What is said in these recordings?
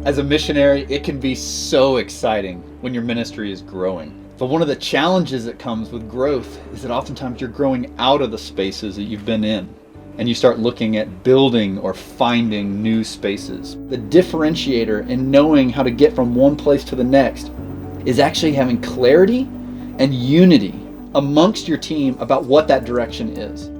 As a missionary, it can be so exciting when your ministry is growing. But one of the challenges that comes with growth is that oftentimes you're growing out of the spaces that you've been in, and you start looking at building or finding new spaces. The differentiator in knowing how to get from one place to the next is actually having clarity and unity amongst your team about what that direction is.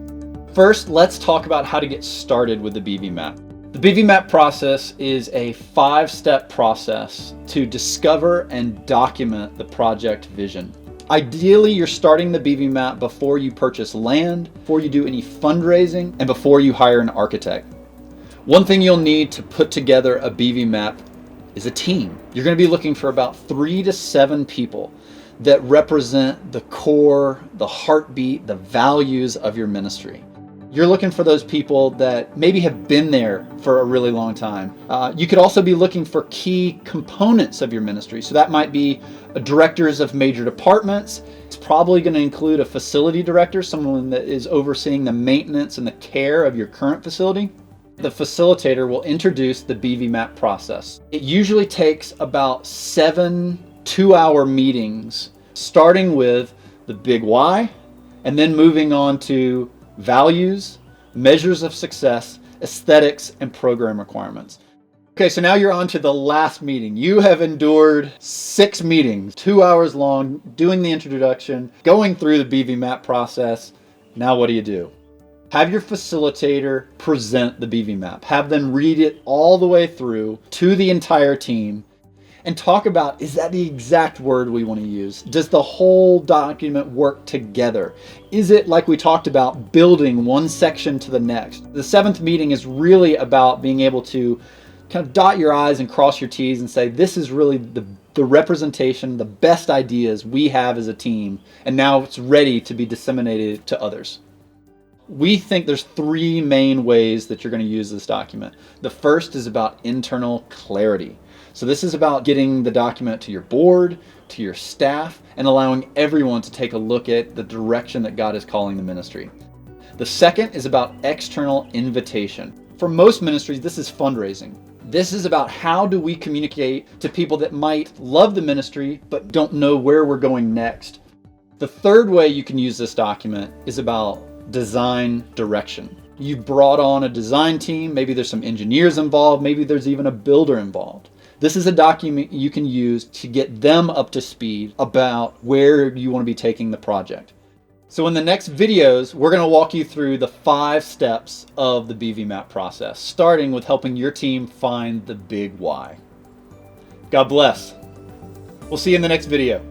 First, let's talk about how to get started with the BVMAP. The BVMAP process is a 5-step process to discover and document the project vision. Ideally, you're starting the BVMAP before you purchase land, before you do any fundraising, and before you hire an architect. One thing you'll need to put together a BVMAP is a team. You're going to be looking for about 3 to 7 people that represent the core, the heartbeat, the values of your ministry. You're looking for those people that maybe have been there for a really long time. You could also be looking for key components of your ministry. So that might be directors of major departments. It's probably going to include a facility director, someone that is overseeing the maintenance and the care of your current facility. The facilitator will introduce the BVMAP process. It usually takes about 7 2-hour meetings, starting with the big why, and then moving on to values, measures of success, aesthetics, and program requirements. Okay, so now you're on to the last meeting. You have endured 6 meetings, 2 hours long, doing the introduction, going through the BVMAP process. Now what do? Have your facilitator present the BVMAP. Have them read it all the way through to the entire team and talk about, is that the exact word we want to use? Does the whole document work together? Is it, like we talked about, building one section to the next? The 7th meeting is really about being able to kind of dot your I's and cross your T's and say, this is really the representation, the best ideas we have as a team, and now it's ready to be disseminated to others. We think there's 3 main ways that you're going to use this document. The first is about internal clarity. So this is about getting the document to your board, to your staff, and allowing everyone to take a look at the direction that God is calling the ministry. The second is about external invitation. For most ministries, this is fundraising. This is about how do we communicate to people that might love the ministry but don't know where we're going next. The third way you can use this document is about design direction. You brought on a design team, maybe there's some engineers involved, maybe there's even a builder involved. This is a document you can use to get them up to speed about where you want to be taking the project. So in the next videos, we're going to walk you through the 5 steps of the BVMAP process, starting with helping your team find the big why. God bless. We'll see you in the next video.